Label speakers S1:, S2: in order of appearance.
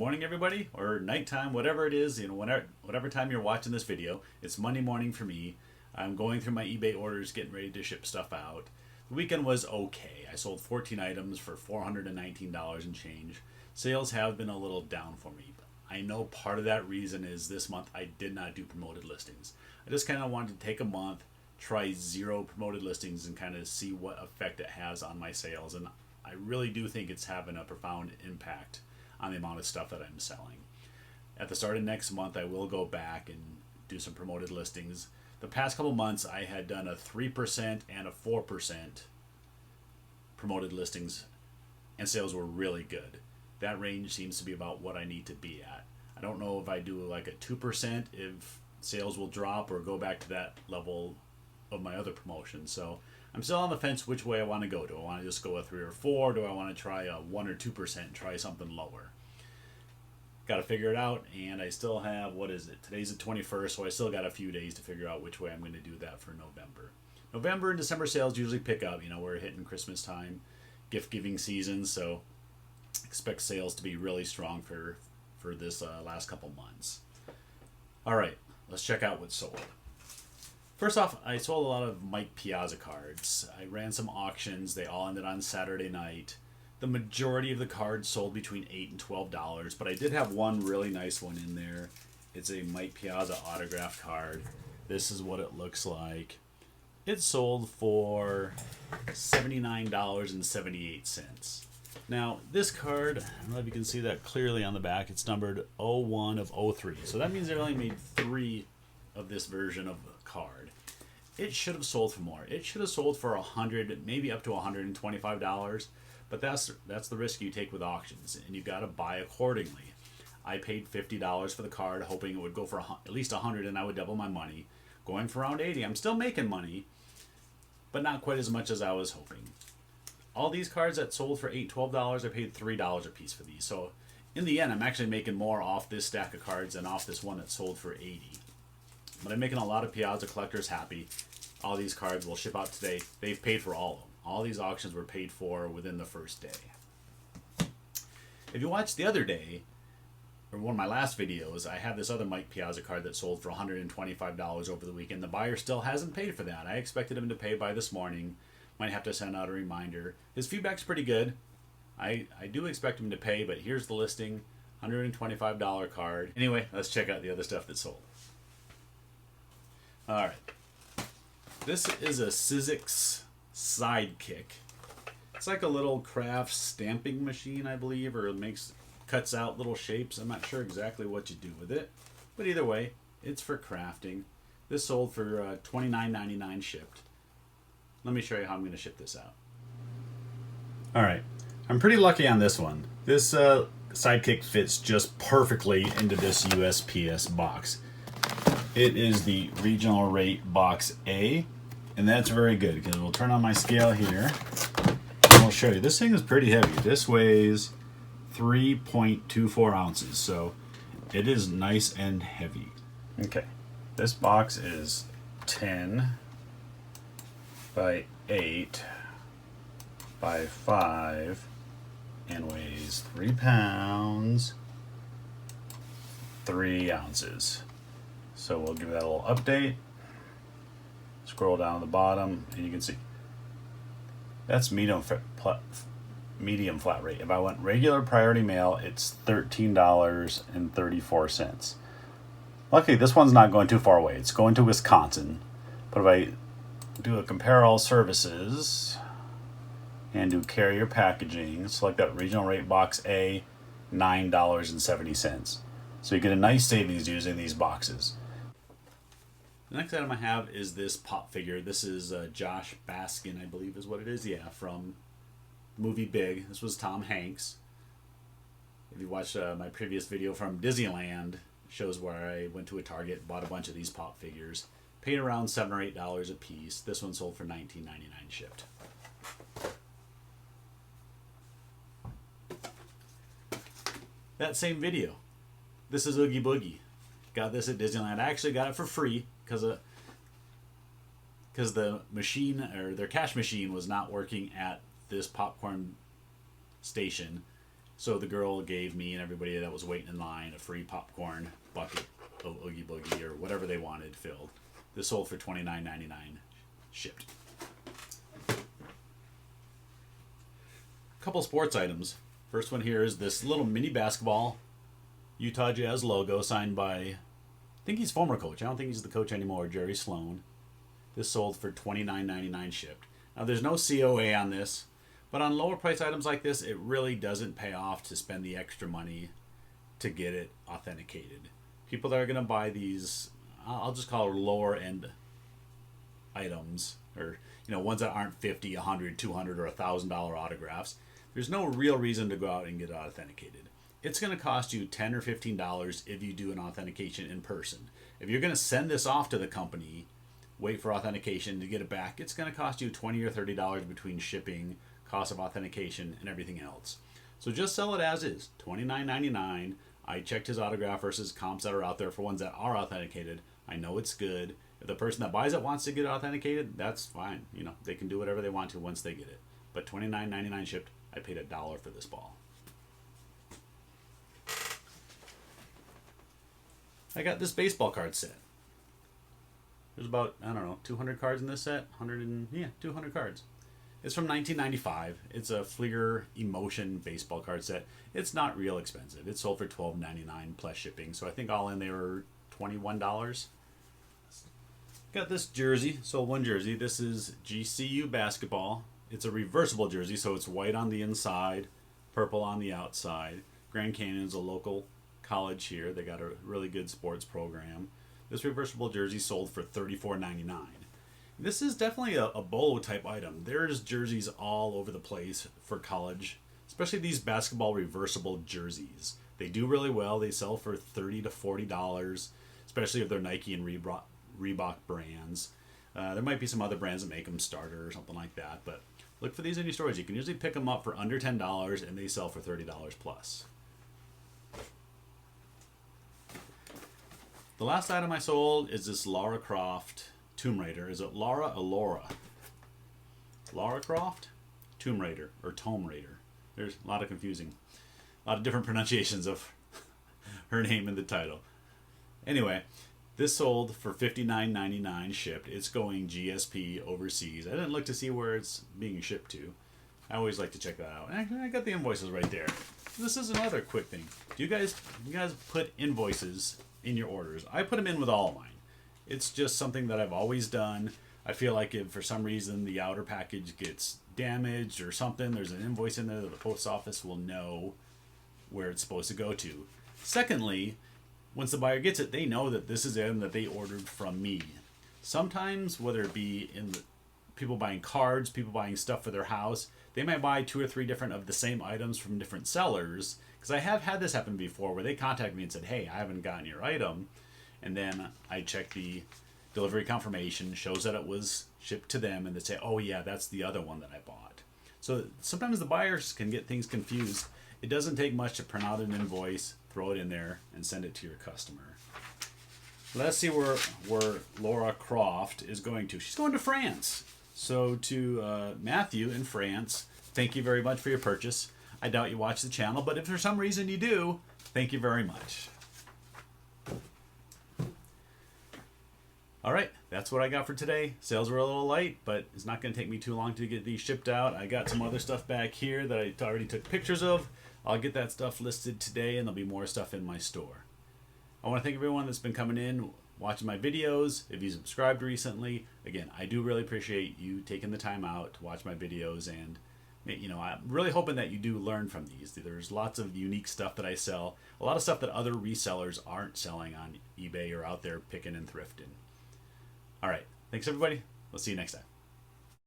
S1: morning, everybody, or nighttime, whatever it is, whatever time you're watching this video. It's Monday morning for me. I'm going through my eBay orders, getting ready to ship stuff out. The weekend was okay. I sold 14 items for $419 and change. Sales have been a little down for me. I know part of that reason is this month I did not do promoted listings. I just kind of wanted to take a month, try 0 promoted listings, and kind of see what effect it has on my sales. And I really do think it's having a profound impact on the amount of stuff that I'm selling. At the start of next month, I will go back and do some promoted listings. The past couple months, I had done a 3% and a 4% promoted listings, and sales were really good. That range seems to be about what I need to be at. I don't know if I do like a 2%, if sales will drop or go back to that level of my other promotions. So I'm still on the fence which way I want to go. Do I want to just go a 3 or 4? Do I want to try a 1 or 2% and try something lower? Got to figure it out, and I still have, what is it? Today's the 21st, so I still got a few days to figure out which way I'm going to do that for November. November and December sales usually pick up. We're hitting Christmas time, gift-giving season, so expect sales to be really strong for this last couple months. All right, let's check out what's sold. First off, I sold a lot of Mike Piazza cards. I ran some auctions. They all ended on Saturday night. The majority of the cards sold between $8 and $12, but I did have one really nice one in there. It's a Mike Piazza autograph card. This is what it looks like. It sold for $79.78. Now, this card, I don't know if you can see that clearly on the back. It's numbered 01 of 03. So that means they only made 3 of this version of the card. It should have sold for more. It should have sold for $100, maybe up to $125. But that's the risk you take with auctions, and you've got to buy accordingly. I paid $50 for the card, hoping it would go for at least $100, and I would double my money. Going for around $80, I'm still making money, but not quite as much as I was hoping. All these cards that sold for $8, $12, I paid $3 a piece for these. So in the end, I'm actually making more off this stack of cards than off this one that sold for $80. But I'm making a lot of Piazza collectors happy. All these cards will ship out today. They've paid for all of them. All these auctions were paid for within the first day. If you watched the other day, or one of my last videos, I had this other Mike Piazza card that sold for $125 over the weekend. The buyer still hasn't paid for that. I expected him to pay by this morning. Might have to send out a reminder. His feedback's pretty good. I do expect him to pay, but here's the listing. $125 card. Anyway, let's check out the other stuff that sold. Alright. This is a Sizzix sidekick. It's like a little craft stamping machine, I believe, or cuts out little shapes. I'm not sure exactly what you do with it, but either way, it's for crafting. This sold for $29.99 shipped. Let me show you how I'm going to ship this out. All right, I'm pretty lucky on this one. This sidekick fits just perfectly into this USPS box. It is the regional rate box A. And that's very good because we'll turn on my scale here and we'll show you. This thing is pretty heavy. This weighs 3.24 ounces, so it is nice and heavy. Okay, this box is 10 by 8 by 5 and weighs 3 pounds, 3 ounces. So we'll give that a little update. Scroll down to the bottom and you can see that's medium flat rate. If I went regular priority mail, it's $13.34. Luckily, this one's not going too far away. It's going to Wisconsin. But if I do a compare all services and do carrier packaging, select that regional rate box A, $9.70. So you get a nice savings using these boxes. The next item I have is this pop figure. This is Josh Baskin, I believe is what it is. Yeah, from the movie Big. This was Tom Hanks. If you watched my previous video from Disneyland, it shows where I went to a Target, bought a bunch of these pop figures. Paid around $7 or $8 a piece. This one sold for $19.99 shipped. That same video. This is Oogie Boogie. Got this at Disneyland. I actually got it for free because the machine, or their cash machine, was not working at this popcorn station. So the girl gave me and everybody that was waiting in line a free popcorn bucket of Oogie Boogie or whatever they wanted filled. This sold for $29.99 shipped. Couple sports items. First one here is this little mini basketball Utah Jazz logo signed by, I think he's former coach. I don't think he's the coach anymore, Jerry Sloan. This sold for $29.99 shipped. Now there's no COA on this, but on lower price items like this, it really doesn't pay off to spend the extra money to get it authenticated. People that are going to buy these, I'll just call it lower end items, or ones that aren't 50, 100, 200, or $1,000 autographs. There's no real reason to go out and get it authenticated. It's going to cost you $10 or $15 if you do an authentication in person. If you're going to send this off to the company, wait for authentication to get it back, it's going to cost you $20 or $30 between shipping, cost of authentication, and everything else. So just sell it as is, $29.99. I checked his autograph versus comps that are out there for ones that are authenticated. I know it's good. If the person that buys it wants to get it authenticated, that's fine. They can do whatever they want to once they get it. But $29.99 shipped. I paid $1 for this ball. I got this baseball card set. There's about, 200 cards in this set. 200 cards. It's from 1995. It's a Fleer Emotion baseball card set. It's not real expensive. It sold for $12.99 plus shipping. So I think all in they were $21. Got this jersey. Sold one jersey. This is GCU basketball. It's a reversible jersey, so it's white on the inside, purple on the outside. Grand Canyon's a local college here. They got a really good sports program. This reversible jersey sold for $34.99. This is definitely a bolo type item. There's jerseys all over the place for college, especially these basketball reversible jerseys. They do really well. They sell for $30 to $40, especially if they're Nike and Reebok brands. There might be some other brands that make them starter or something like that, but look for these in your stores. You can usually pick them up for under $10 and they sell for $30 plus. The last item I sold is this Lara Croft Tomb Raider. Is it Lara or Laura? Lara Croft? Tomb Raider or Tomb Raider. There's a lot of different pronunciations of her name in the title. Anyway, this sold for $59.99 shipped. It's going GSP overseas. I didn't look to see where it's being shipped to. I always like to check that out. Actually, I got the invoices right there. This is another quick thing. Do you guys put invoices in your orders? I put them in with all of mine. It's just something that I've always done. I feel like if for some reason the outer package gets damaged or something, there's an invoice in there that the post office will know where it's supposed to go to. Secondly, once the buyer gets it, they know that this is it and that they ordered from me. Sometimes, whether it be in people buying cards, people buying stuff for their house, they might buy 2 or 3 different of the same items from different sellers. Because I have had this happen before where they contacted me and said, hey, I haven't gotten your item. And then I check the delivery confirmation, shows that it was shipped to them, and they say, oh yeah, that's the other one that I bought. So sometimes the buyers can get things confused. It doesn't take much to print out an invoice, throw it in there, and send it to your customer. Let's see where Lara Croft is going to. She's going to France. So to Matthew in France, thank you very much for your purchase. I doubt you watch the channel, but if for some reason you do, thank you very much. All right, that's what I got for today. Sales were a little light, but it's not going to take me too long to get these shipped out. I got some other stuff back here that I already took pictures of. I'll get that stuff listed today, and there'll be more stuff in my store. I want to thank everyone that's been coming in, watching my videos. If you subscribed recently, again, I do really appreciate you taking the time out to watch my videos, and I'm really hoping that you do learn from these. There's lots of unique stuff that I sell, a lot of stuff that other resellers aren't selling on eBay or out there picking and thrifting. All right, thanks everybody. We'll see you next time.